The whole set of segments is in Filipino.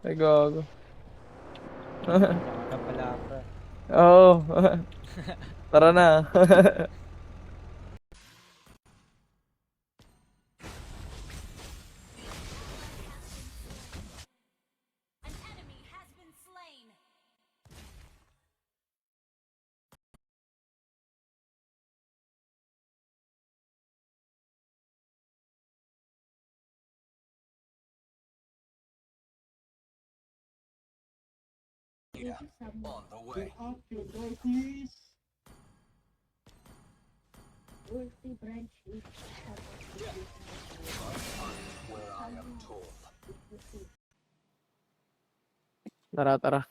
Ay, gago. Nandiyan ka na pala, pre. Oo. Tara na. An enemy has been slain. On the way. Where I am told. Tara, tara.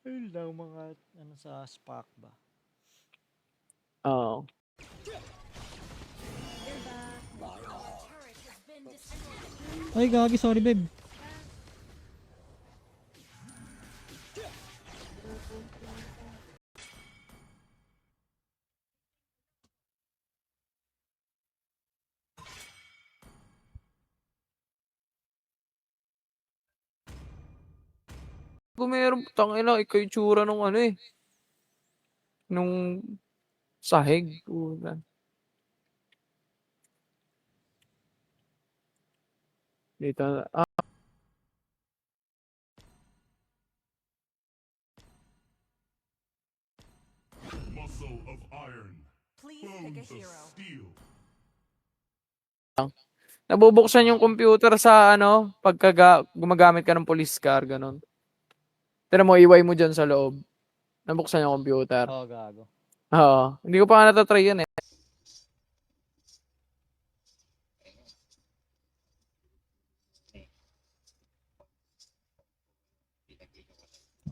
Ayun lang mga ano sa spark ba? Oo. Turret has been destroyed. Ay, gagi, sorry, babe. Kung meron, tangina, ikaw yung tsura nung ano eh. Nung sahig. Una. Dito. Ah, Muscle of iron, Please pick a bones of hero. steel. nabubuksan yung computer sa ano, pagka gumagamit ka ng police car, ganun. Pero mo, iway mo dyan sa loob. Nabuksan yung computer. Oh, gago. Oo. Hindi ko pa nga natatry yun eh.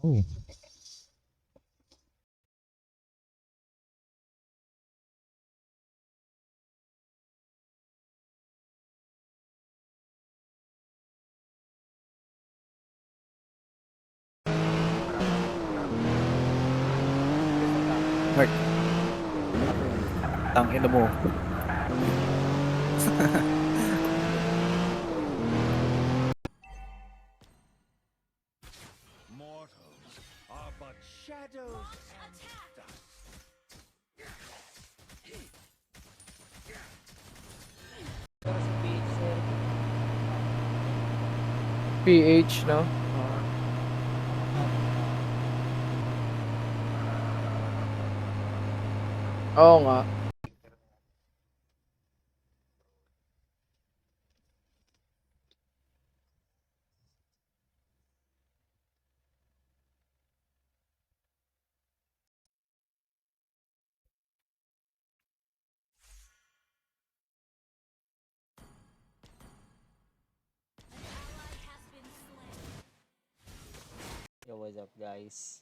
Oh. Mark, tangina mo. Mortals are but shadows and dust. Pero si PH, sir. PH, no? Oo nga. Ally has been slain. Yo, what's up, guys?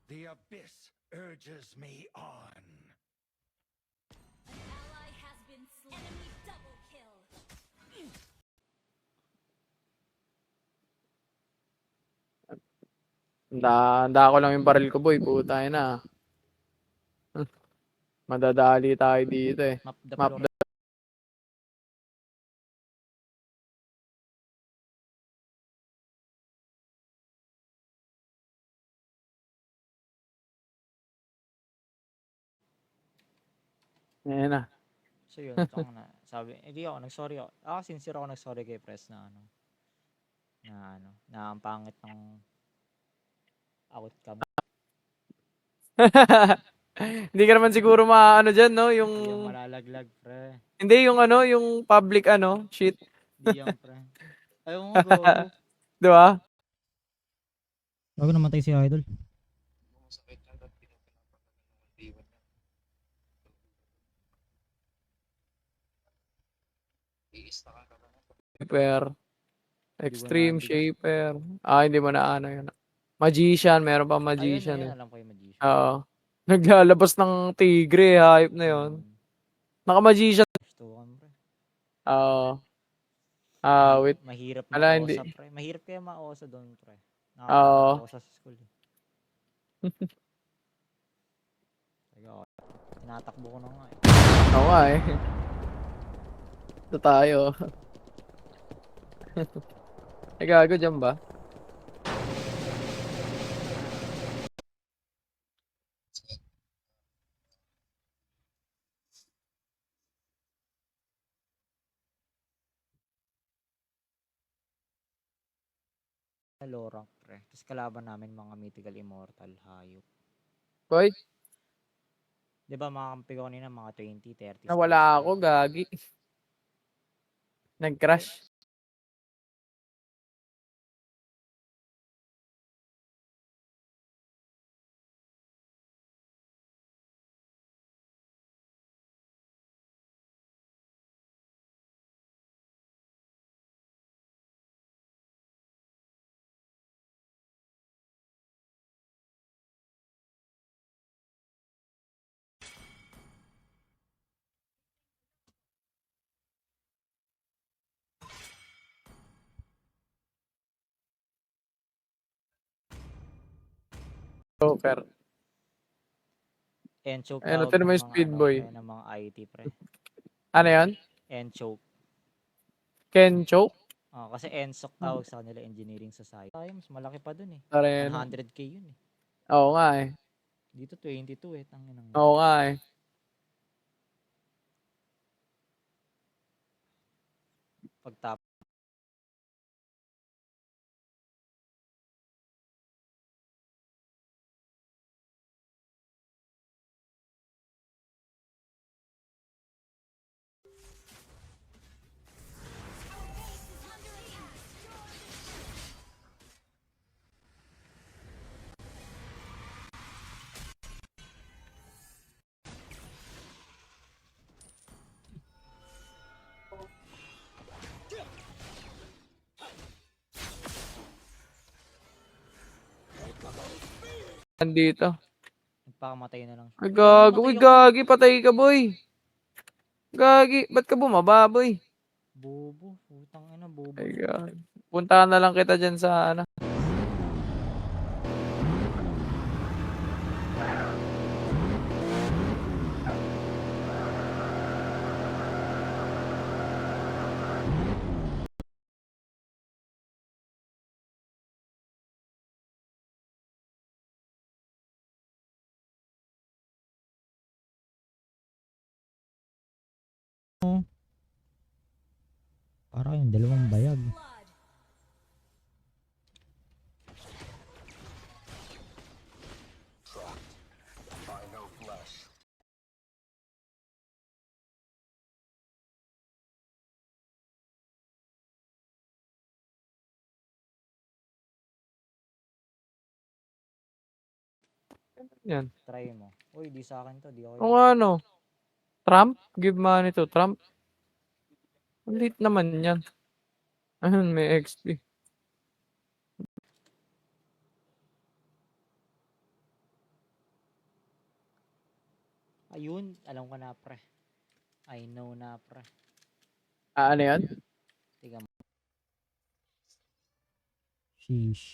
The abyss urges me on. An ally has been slain. Enemy double kill. Handa ko lang yung baril ko, boy. Putay na. Madadali tayo dito eh. Map the Map floor. Ayan na. So yun, tong na. Sabi, hindi ako, nag-sorry ako. Sincere ako nag-sorry kay Press na ano. Na ang pangit ng outcome. Hindi ka naman siguro maano dyan, no? Yung... Hindi yung malalaglag, pre. Hindi, yung ano, yung public ano, shit. Hindi yan, pre. Ayaw mo, go. Di ba? Bago namatay si Idol. Shaper. Hindi ko na Extreme nabigyan. Shaper. Hindi mo na ano yun. Magician, meron pa Ayun, Magician ayun, eh. alam ko yung magician. Oo. Naglalabas ng tigre, hype na yun. Naka-Magician. Gustuhan, pre. Oo. Wait. Mahirap Ala, ma-OSA, hindi. pre. Mahirap kaya ma-OSA doon, pre. Oo. Nakakapag-OSA sa school. Teka, tinatakbo ko na nga eh. Oo nga eh. Ito tayo. Ay, gago dyan ba? Low rank, pre. Tapos kalaban namin mga mythical immortal, hayop. Boy, Di ba mga kampi ko kanina, mga 20, 30 nawala stars, ako, pre. gagi. Nag-crash. Joker. Enchoke Ayun, tawag ito naman ng yung mga Speed ano, Boy. pre, ng mga IT, pre. Ano yan? Enchoke. Kencho? Kasi ENSOC tawag sa kanila, Engineering Society. Ay, mas malaki pa dun eh. Tareno. 100k yun eh. Oo nga eh. Dito 22 eh, tanginang. Oo nga eh. Pagtap. Nandito. Nagpakamatay na lang. Ay, gago. Uy, gagi. Patay ka, boy. Gagi. Ba't ka bumaba, boy? Bobo. Putang ina, bobo. Ay, gagi. Puntahan na lang kita dyan sa ano. Para yung dalawang bayag. Blood. Yan. Try mo. Uy, di sa akin to. Di ako O nga, ano. Trump? Give money to Trump? Ang lit naman yan. Ayun, may XP. Ayun, alam ko na, pre. I know na, pre. Ano yan? Tiga mo. Sheesh.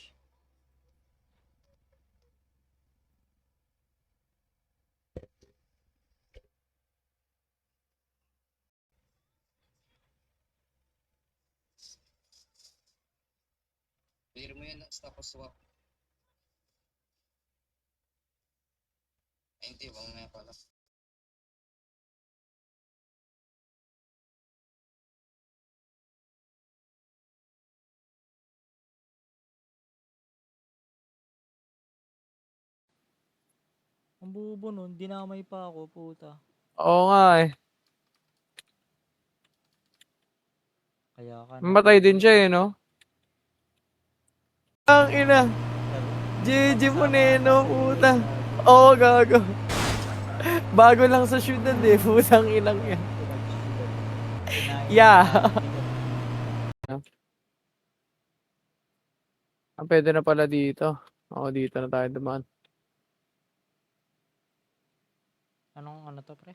Clear mo yan tapos swap. Ay, hindi, wag na pala. Ang bobo nun, dinamay pa ako, puta. Oo nga eh. Kaya ka Mamatay din siya eh, no? Ang ina. GG mo, Neno, puta. Oo, gago. Bago lang sa shoot nun, eh. Putang ilang yan. Yeah. Pwede na pala dito. Oo, dito na tayo dumaan. Anong ano to, pre?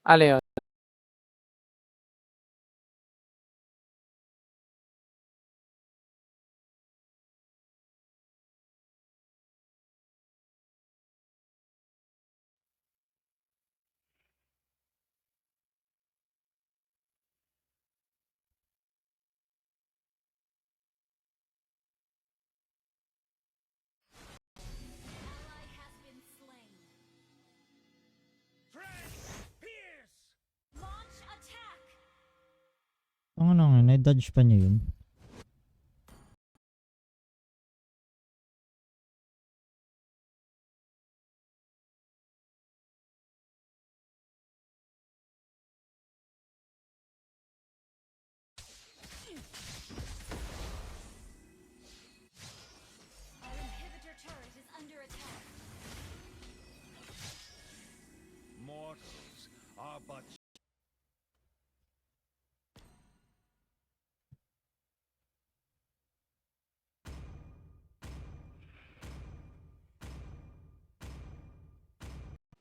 Ano yun? Ally has been slain. Pierce! Launch attack. Ang ano nga, na-dodge pa niya yun. Our inhibitor turret is under attack. Mortals are but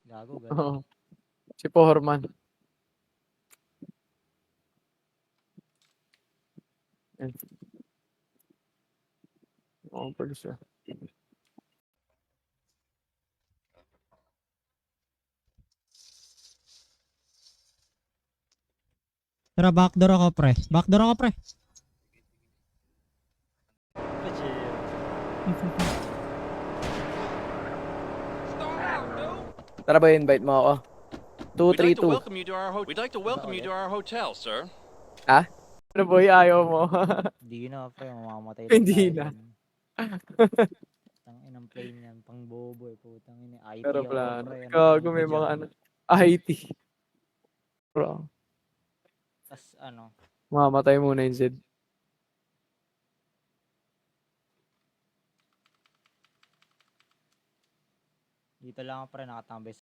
Gago, Oo. galing. Si Poherman. Yan. Oo, pala siya. Tara, backdoor ako, pre. Backdoor ako, pre. Tara ba, invite mo ako? We'd like to 232. welcome you to our we'd like to welcome you to our hotel, sir. Ha? Ano boy, ayaw mo? Hindi na, pre. Mamamatay Hindi tayo na. dyan. Tang inang plane yan. Pang bobo eh. Putang ina. IT Pero ako, plano. pre. Ano Gago, ko may dyan? mga ano. IT. Bro, Tas ano. mamatay muna yung Zed. Dito lang ako, pre. Nakatambay sa...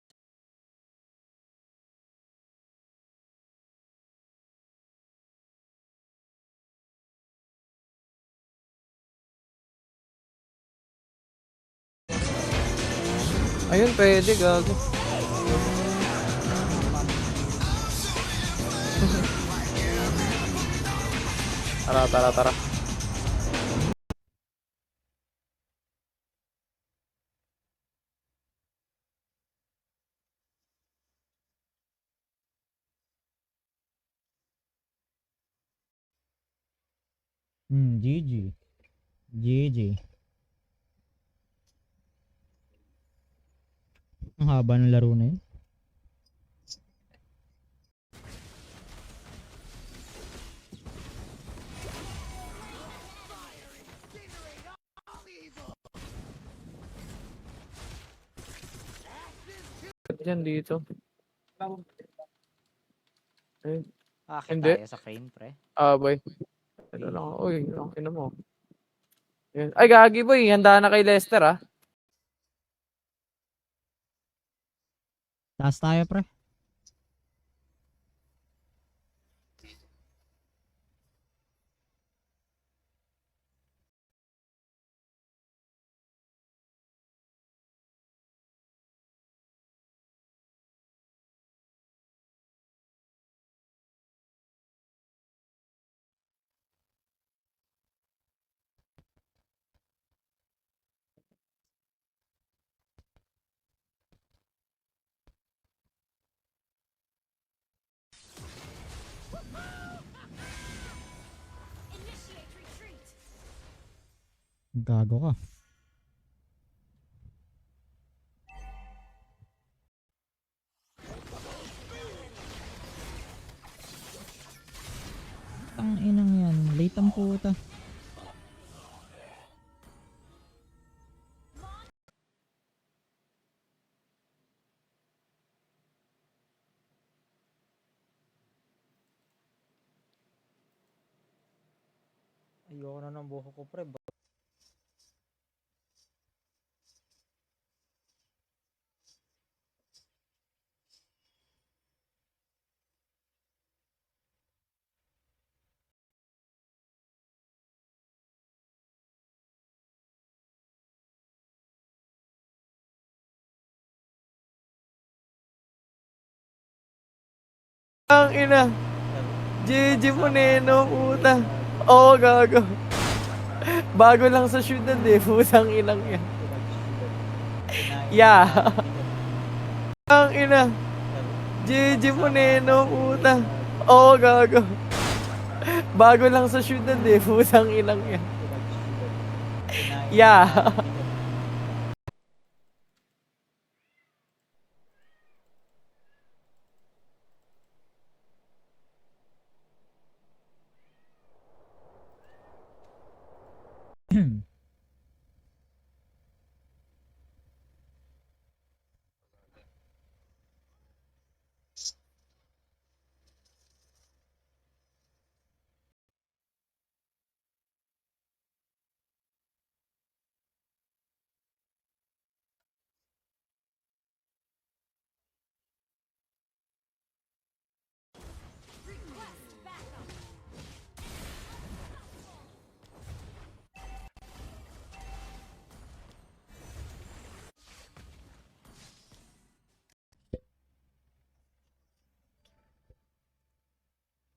Ayun, pwede, gago. Tara, tara, tara. GG. GG. Ang haba ng laro na yun. Diyan, dito. Ayun. Akit Hindi. tayo sa crane, pre. Ah, boy. Ito lang. Uy, ang ina mo. Yun. Ay, gagi boy. Handa na kay Lester, ah. Taas tayo, pre. Initiate retreat. Gago ka. Ang inang yan. Late ang puta. Ayoko na ng buho ko, pre. Ang ina. GG mo, Neno, puta. Oo, gago. Bago lang sa syudad eh, putang inang yan. Yeah. Ang ina. GG mo, Neno, puta. Oo, gago. Bago lang sa syudad eh, putang inang yan. Yeah.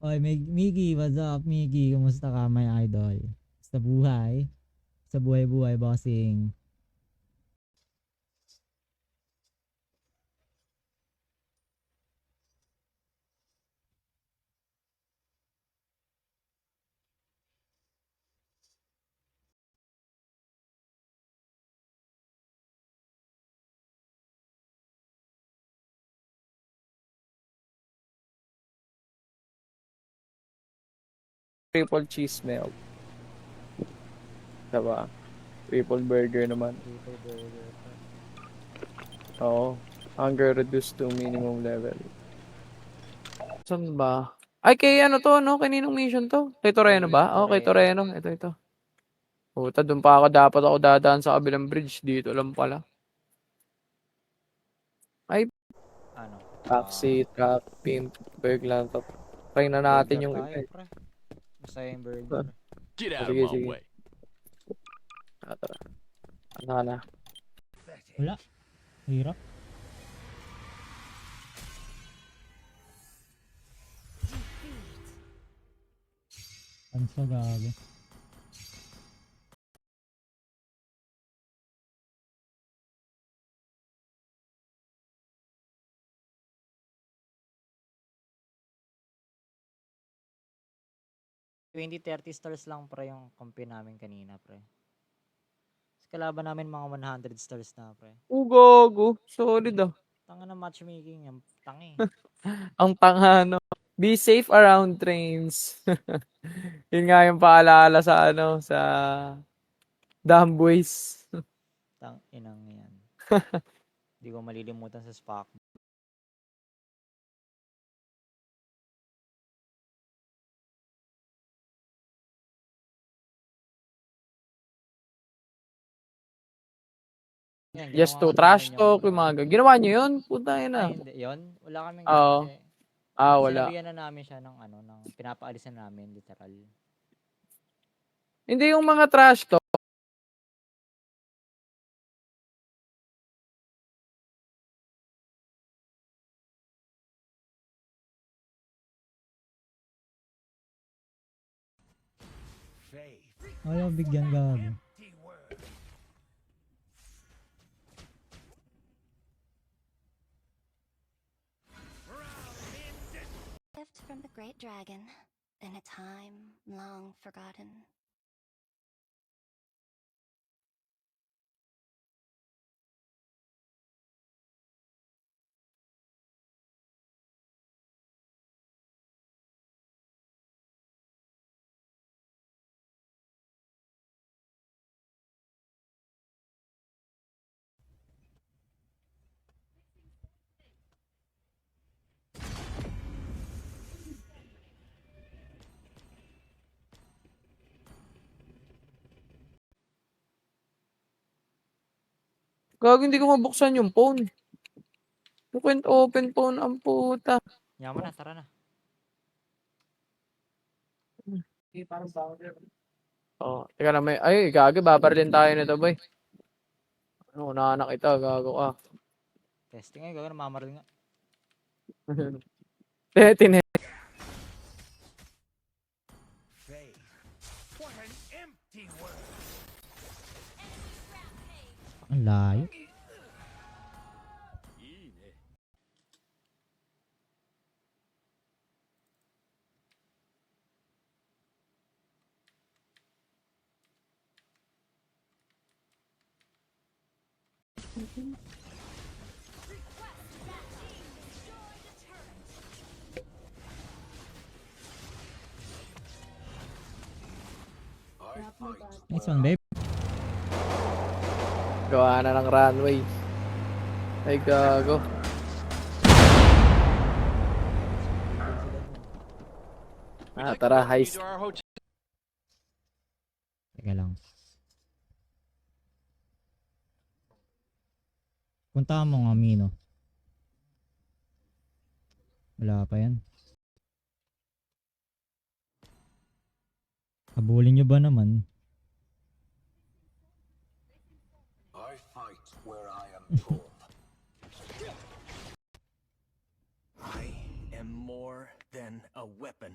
Oy, Miggy, what's up, Miggy? Kumusta ka, my idol? Sa buhay? Sa buhay-buhay, bossing. Triple cheese milk. Diba? Triple burger naman. Oo. Hunger reduced to minimum level. Saan ba? Ay, kay ano to, no? Kaninong mission to? Kay Toreno ba? Oo, kay Toreno. Ito. Puta, doon pa ako dapat ako dadaan sa kabilang bridge. Dito lang pala. Ano? Taxi, truck, pimp, burglar. Try na natin yung burger iba. tayo, pre. Masaya yung burger. Get out Sige, of my sige. way. Tara. Ano na? Wala. Hirap. Ang so gago. Pre. 20-30 stars lang pre yung kompi namin kanina pre. Tapos kalaban namin mga 100 stars na pre. Ugogo. Solid ah. Tanga na matchmaking yung tangi. Ang tangano. Be safe around trains. Yun nga yung paalala sa ano, sa Damn Boys. Tang inang yan. Hindi ko malilimutan sa SPAC. Yan, Yes ginawa to nga trash namin talk, yung mga ginawa nyo yun? Puta yun Ay, ah. hindi. Yun? Wala kaming Oo. kasi Wala. sinabihan na namin siya ng ano, ng pinapaalisan namin, literal. Hindi yung mga trash talk. Faith. Ayaw bigyan gago. Empty word. Gift from the great dragon in a time long forgotten. Gago, hindi ko mabuksan yung phone. You can't open phone, ang puta. Yaman na, tara na. Oh, teka na may, ay, gago, babarilin tayo nito, boy. Ano, naanak kita, gago ka. Testing ay, gagawin, mamaril nga. Tine Layo. Nice one, babe. Gawa na ng runway. Ay, gago. We'd Ah, like to tara, welcome you heist. to our hotel. Teka lang. Punta mo nga, Mino. Wala pa yan. Habulin nyo ba naman? I fight where I am told. I am more than a weapon.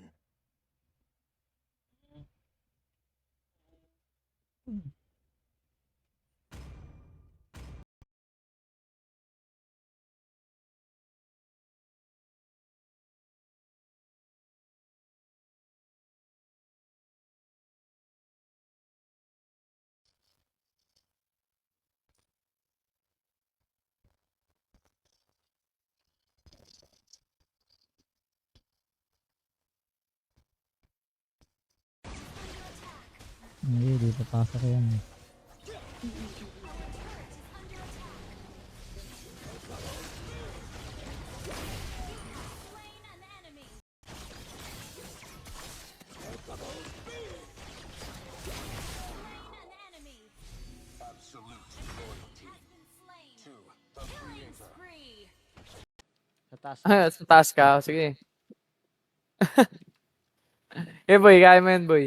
Hindi, di papasok yan. Slain an enemy. Slain an enemy. Absolute loyalty Has been slain. to the Killing creator. spree. Sa taas. Sa taas ka. Sige. Eh, boy. Kaya mo yan, boy.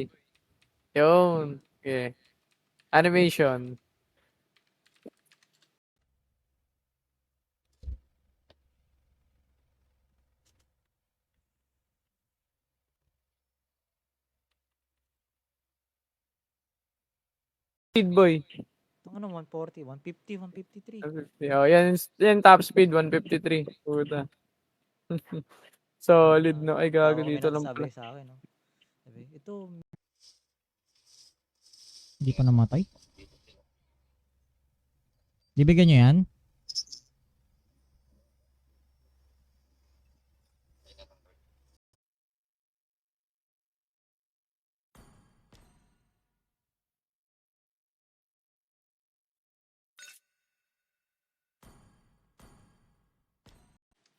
Yun. Okay. Animation. Speed, boy. Ang ano, 140, 150, 153. Oh, yan top speed, 153. Puta. Solid, no? Ay, gago Bago may dito lang nagsabi pala. sa akin, no? Sabi, ito, Hindi pa namatay. Bibigyan nyo yan?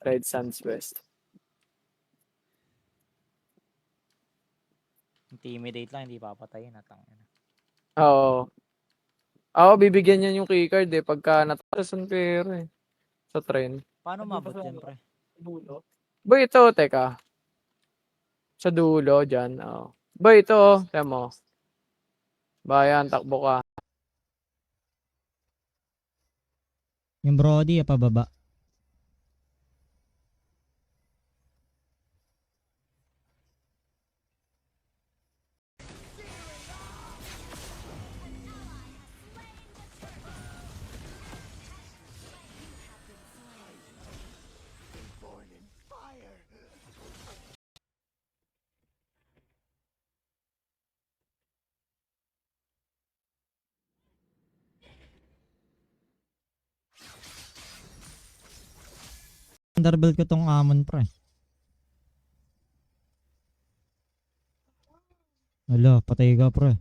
Red Sands West. intimidate lang, hindi papatayin. Natangin. Oo. Ako, bibigyan niyan yung keycard eh. Pagka natasan pera eh. Sa train. Paano mabot dyan, pre? Boy, ito, teka. Sa dulo, dyan. Oh. Boy, ito, oh. Tiyan mo. Bayan, takbo ka. Yung Brody, pababa. Underbell ko tong Amon, pre. Wala, patay ka, pre.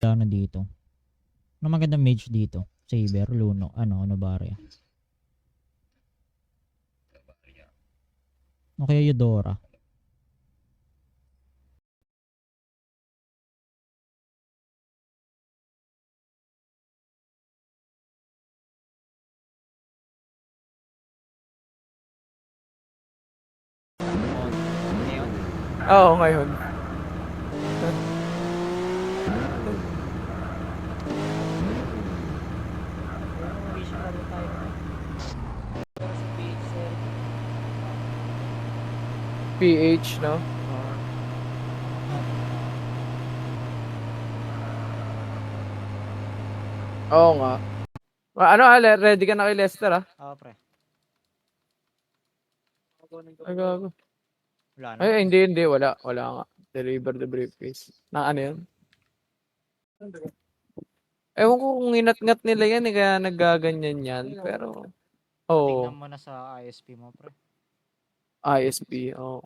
Wala na dito. Ano magandang mage dito? Saber, Luno, ano Barya. O kaya Eudora. Oo, ngayon. Yung mission laro tayo. Pero sa PH sir. PH, no? Oo. Oo nga. Ano, Ale, ready ka na kay Lester, ah? Pre. Ay, gago. Wala Ay, naman. hindi, wala. Wala nga. Deliver the briefcase. Na ano yun? Ewan ko kung inat-ngat nila yan, kaya nagaganyan yan. Pero, Tingnan oh, mo na sa ISP mo, pre. ISP, oh.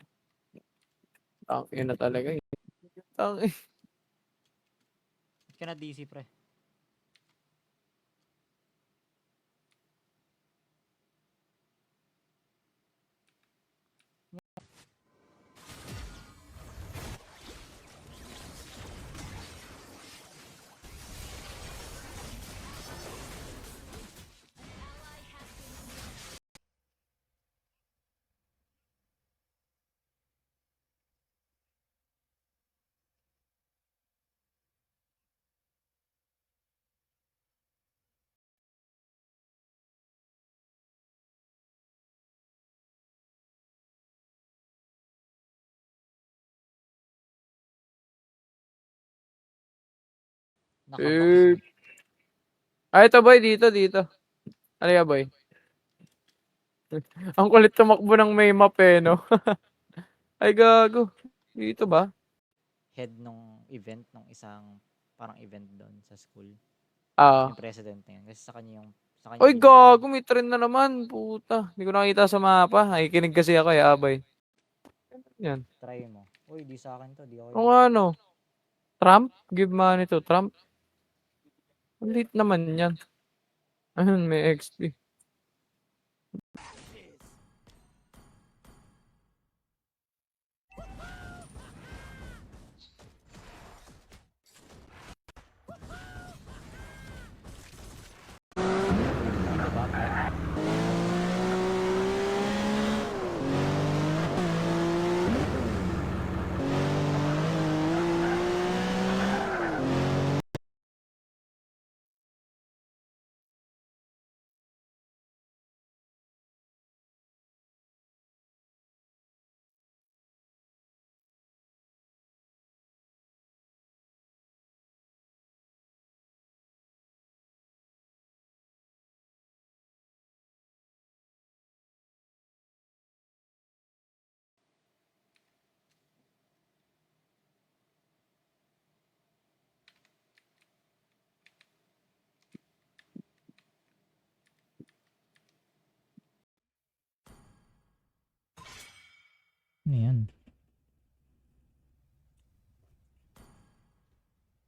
Tangin na talaga eh. Tangin. Ba't ka na DC, pre? Nakabox, Eh, ito boy, dito. Halika boy. Ang kulit tumakbo ng may map eh, no? Ay, gago. Dito ba? Head nung event, nung isang parang event doon sa school. Ah. Yung president na yun. Kasi sa kanya yung Ay, binigay. gago. May trend na naman. Puta. Hindi ko nakita sa mapa. Nakikinig kasi ako eh, abay. Yan. Try mo. Uy, di sa akin to. Di ako Kung ano? Trump? Give money to Trump? Ang lit naman yan. Ayun, may XP. Diba, pre? Ano yan?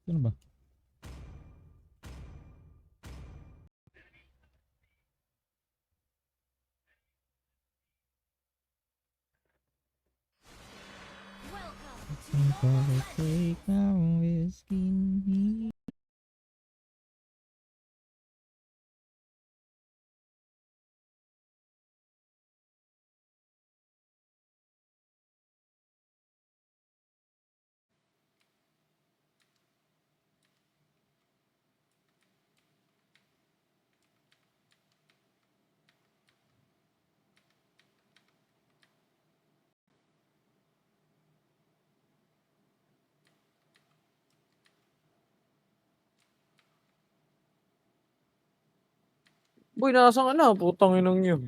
Ano ba? Welcome to Think Mobile I'll Legends. take my whiskey. Boy, nasaan ka na? Putang inong yun.